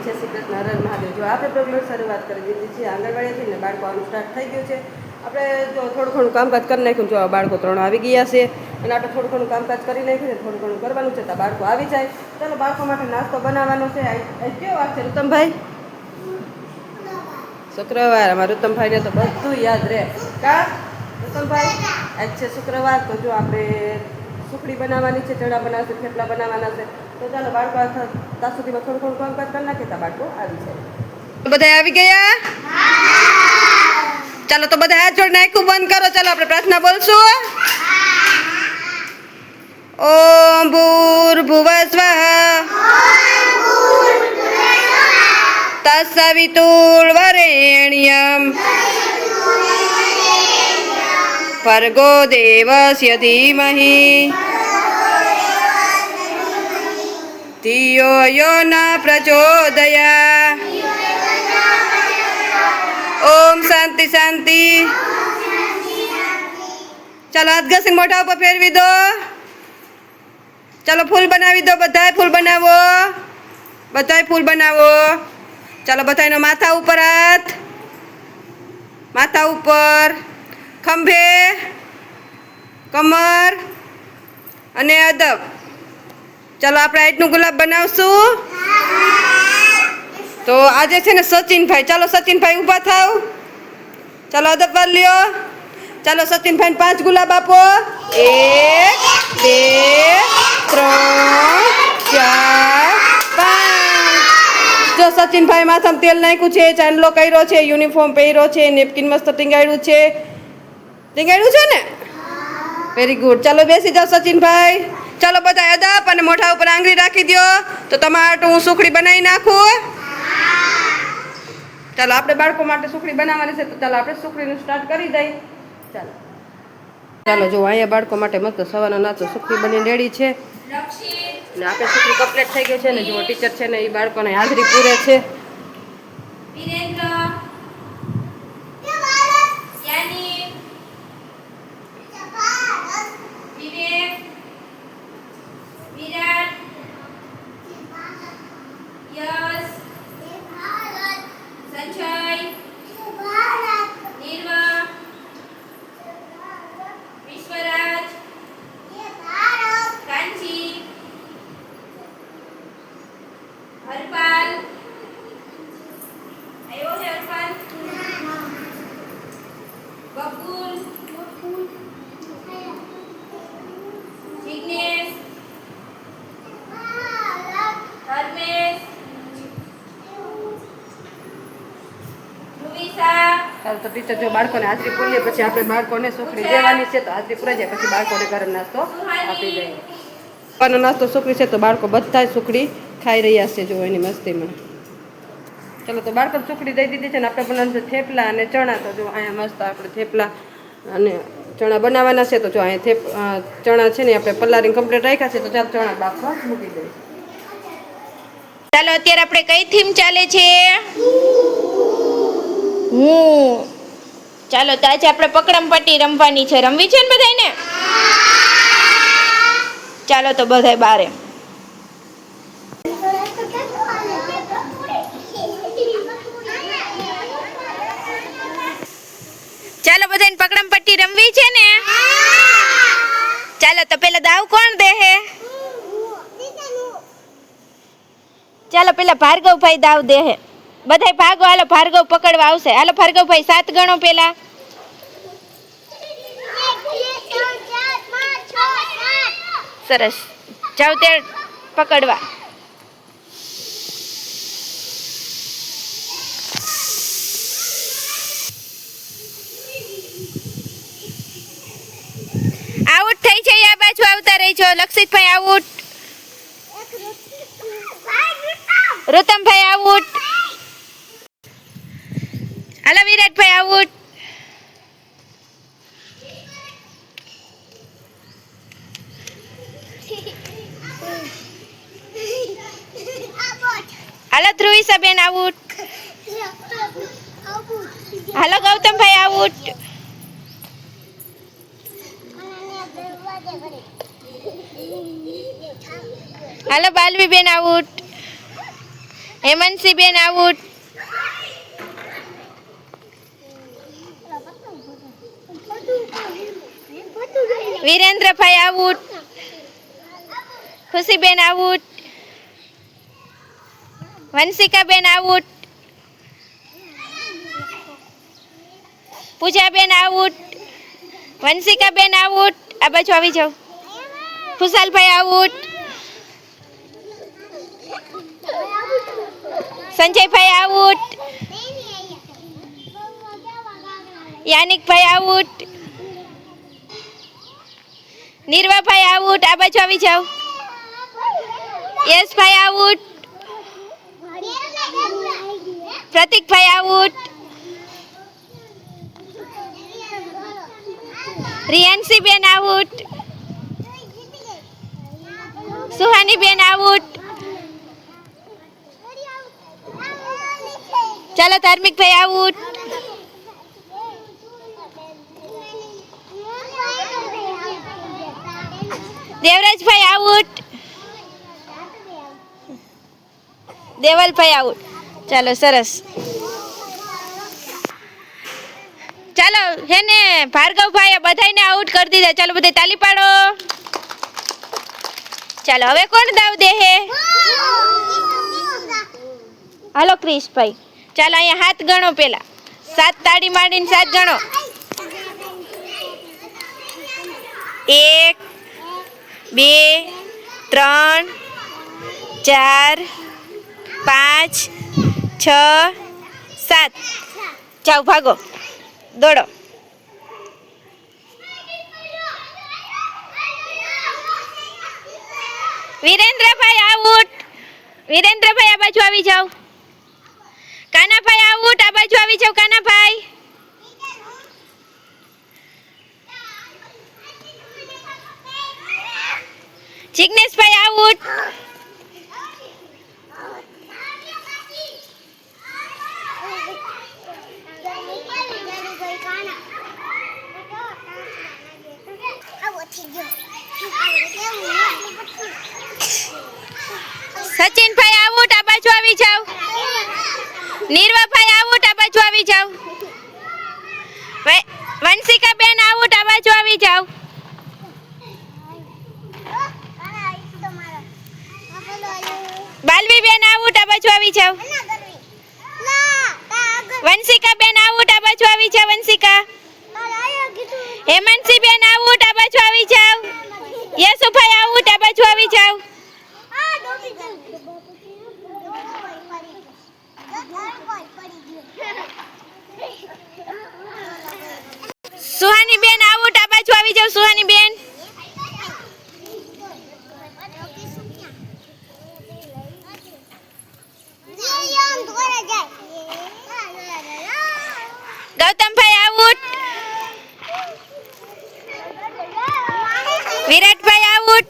જય શ્રી કૃષ્ણ, હર હર મહાદેવ। જો આપણે પ્રોગ્રામ શરૂઆત કરી દીધી છે આંગણવાડીથી ને બાળકો આવવાનું સ્ટાર્ટ થઈ ગયું છે। આપણે જો થોડું ઘણું કામકાજ કરી નાખ્યું, જો બાળકો 3 આવી ગયા છે અને આપણે થોડું ઘણું કામકાજ કરી નાખ્યું ને થોડું ઘણું કરવાનું છે તો બાળકો આવી જાય। ચાલો બાળકો માટે નાસ્તો બનાવવાનો છે। કેવો વાર છે રુતમભાઈ? શુક્રવાર। અમારા રુતમભાઈને તો બધું યાદ રહે કા રુતમભાઈ? આજ છે શુક્રવાર, તો જો આપણે સુખડી બનાવવાની છે, ચણા બનાવશે, થેપલા બનાવવાના છે। તો ચાલો બાળકો ત્યાં સુધીમાં થોડું થોડું કામકાજ કરી નાખે તો બાળકો આવી જાય। બધા આવી ગયા? ચાલો તો બધા હાથ જોડીને આંખું બંધ કરો। ચાલો આપણે પ્રાર્થના બોલશું। ઓમ ભૂર્ભુવસ્વઃ તત્સવિતુર્વરેણ્યં ભર્ગો દેવસ્ય ધીમહિ ધિયો યો ન પ્રચોદયાत्। ઓમ શાંતિ શાંતિ। ચાલો હાથ ઘસીને મોઢા ઉપર ફેરવી દો। ચાલો ફૂલ બનાવી દો, બધાય ફૂલ બનાવો, બધાય ફૂલ બનાવો। ચાલો બધાયનો માથા ઉપર હાથ, માથા ઉપર, ખંભે, કમર અને અદબ। ચાલો આપણે આઈટનું ગુલાબ બનાવશું। તો આજે છે ને સચિનભાઈ, ચાલો સચિનભાઈ ઊભા થાવ। ચાલો અદબ વાર લ્યો। ચાલો સચિનભાઈને 5 ગુલાબ આપો। 1 2 3 4 5। જો સચિનભાઈ માથામાં તેલ નાખ્યું છે, ચાંદલો કર્યો છે, યુનિફોર્મ પહેર્યો છે, નેપકિન મસ્ત ટીંગાડ્યું છે। ટીંગાડ્યું છે ને? Very good. ચાલો બેસી જાઓ સચિનભાઈ। ચાલો બધા અદબ અને મોઢા ઉપર આંગળી રાખી દો તો તમારે હું સુખડી બનાવી નાખું। ચાલો આપણે બાળકો માટે સુખડી બનાવવાની છે તો ચાલો આપણે સુખડીનું સ્ટાર્ટ કરી દઈએ। ચાલો ચાલો જો અહીંયા બાળકો માટે મસ્ત સવારનો નાસ્તો સુખડી બની રેડી છે ને આપણે સુખડી કમ્પ્લીટ થઈ ગઈ છે ને જો ટીચર છે ને એ બાળકોને હાજરી પૂરે છે। ચાલો તો ટીચર જો બાળકોને હાજરી પૂરીએ પછી આપણે બાળકોને સુખડી દેવાની છે તો હાજરી પૂરાઈ જાય પછી બાળકોને ગરમ નાસ્તો આપી દઈએ। સવારનો નાસ્તો સુખડી છે તો બાળકો બધા સુખડી ખાઈ રહ્યા છે જો એની મસ્તીમાં। ચાલો તો બાળકો સુખડી દઈ દીધી છે ને આપણે બનાવવાનું છે થેપલા અને ચણા। તો જો અહીંયા મસ્ત આપણે થેપલા અને ચણા બનાવવાના છે તો જો અહીંયા ચણા છે ને આપણે પલાળીને કમ્પ્લીટ રાખ્યા છે તો ચાલો ચણા બાફવા મૂકી દઈએ। ચાલો અત્યારે આપણે કઈ થીમ ચાલે છે? ચાલો તો આજે આપણે પકડમ પટ્ટી રમવાની છે। રમવી છે ને બધાને? ચાલો તો બધાય બારે। ચાલો બધાને પકડમ પટ્ટી રમવી છે ને? ચાલો તો પેલા દાવ કોણ દે હે? ચાલો પેલા ભાર્ગવભાઈ દાવ દે હે। બધાય ભાગો, હાલો ભાર્ગવ પકડવા આવશે। હાલો ભાર્ગવભાઈ 7 ગણો પેલા। સરસ, જાવ તે પકડવા। આઉટ થઈ છે, આ બાજુ આવતા રહેજો। લક્ષિતભાઈ આઉટ, રુતમભાઈ આઉટ, હાલો વિરાટભાઈ આઉટ। હાલો ધ્રુવીસાબેન આઉટ, હાલો ગૌતમભાઈ આઉટ, હાલો બાલવીબેન આઉટ, હેમંતસિંહ બેન આઉટ. વિરેન્દ્રભાઈ આઉટ. ખુશીબેન આઉટ. વંશિકાબેન આઉટ. પૂજાબેન આઉટ. વંશિકાબેન આઉટ. આ બાજુ આવી જાઓ. ખુશાલભાઈ આઉટ. સંજયભાઈ આઉટ. યાનિકભાઈ આઉટ. નિર્વાભાઈ આઉટ. આ બાજુ આવી જાઓ. યશભાઈ આઉટ. પ્રતિકભાઈ આઉટ. રિયાન્સીબેન આઉટ. સુહાનીબેન આઉટ. ચાલો ધાર્મિકભાઈ આઉટ. દેવરાજભાઈ આઉટ. દેવલભાઈ આઉટ. ચાલો સરસ. ચાલો હે ને ભાર્ગવભાઈએ બધાને આઉટ કરી દીધા. ચાલો બધા તાલી પાડો. ચાલો હવે કોણ દાવ દે હે? હાલો ક્રિશભાઈ. ચાલો અહીંયા હાથ ગણો પેલા. 7 તાળી માંડીને 7 ગણો. 1 2 3 4 5 6 7. જાઓ ભાગો દોડો. વિરેન્દ્રભાઈ આઉટ. વિરેન્દ્રભાઈ આ બાજુ આવી જાઓ. કાનાભાઈ આઉટ. આ બાજુ આવી જાઓ કાનાભાઈ. જિગ્નેશભાઈ આઉટ. સચિનભાઈ આઉટ. આ બાજુ આવી જાઓ. નિર્વાભાઈ આઉટ. આ બાજુ આવી જાઓ. વંશિકાબેન આઉટ. આ બાજુ આવી જાઓ. બાલવીબેન આઉટ. આ બાજુ આવી જાઓ. વંશિકાબેન આઉટ. આ બાજુ આવી જાઓ. વંશિકા. હેમંતસિંહબેન આઉટ. આ બાજુ આવી જાઓ. યશુભાઈ આઉટ. આ બાજુ આવી જાઓ. સુહાનીબેન આઉટ. આ બાજુ આવી જાઓ. સુહાનીબેન. ગૌતમભાઈ આઉટ. વિરાટભાઈ આઉટ.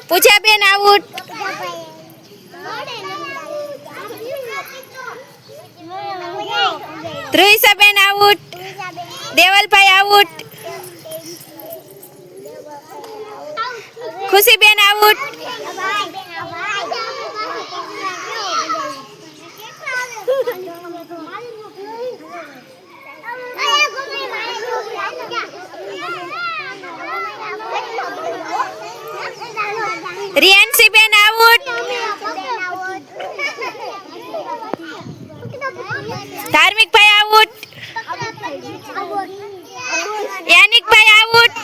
પૂજાબેન આઉટ. ધ્રુઈસાબેન આઉટ. દેવલભાઈ આઉટ. ખુશીબેન આઉટ. રિયાન્સીબેન આઉટ. ધાર્મિકભાઈ આઉટ. યાનિકભાઈ આઉટ.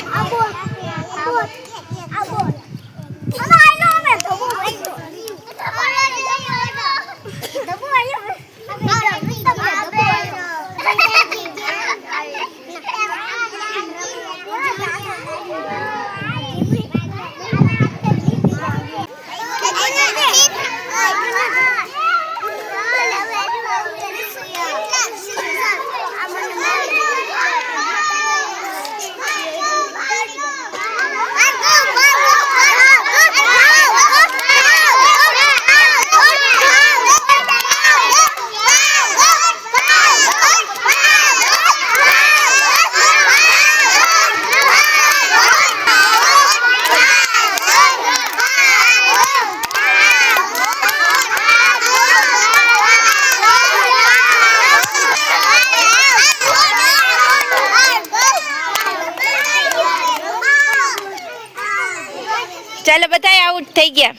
ચાલો બધાય આઉટ થઈ ગયા.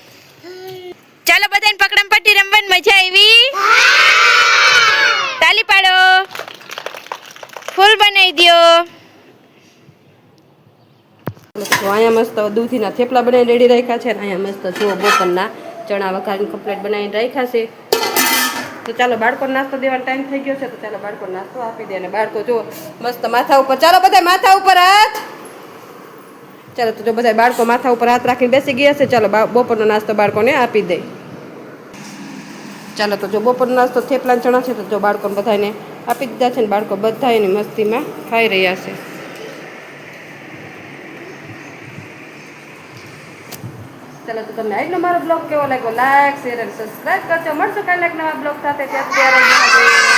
ચાલો બધાને પકડમ પટ્ટી રમવાની મજા આવી. તાલી પાડો. ફૂલ બનાવી દ્યો. તો અહીંયા મસ્ત દૂધીના થેપલા બનાવીને રેડી રાખ્યા છે અને અહીંયા મસ્ત જુઓ બપોરના ચણા વઘારીને કમ્પ્લીટ બનાવીને રાખ્યા છે. તો ચાલો બાળકોને નાસ્તો દેવાનો ટાઈમ થઈ ગયો છે, તો ચાલો બાળકોને નાસ્તો આપી દે. અને બાળકો જો મસ્ત માથા ઉપર, ચાલો બધા માથા ઉપર હાથ. ચાલો તો જો બધા બાળકો માથા ઉપર હાથ રાખીને બેસી ગયા છે. ચાલો બપોરનો નાસ્તો બાળકોને આપી દે. ચાલો તો જો બપોરનો નાસ્તો થેપલા ચણા છે, તો જો બાળકોને બધાને આપી દીધા છે ને બાળકો બધા એની મસ્તીમાં ખાઈ રહ્યા છે. ચાલો તો તમને આજનો મારો બ્લોગ કેવો લાગ્યો, લાઈક શેર અને સબસ્ક્રાઈબ કરજો. મળશું કાલે એક નવા બ્લોગ સાથે. ત્યાં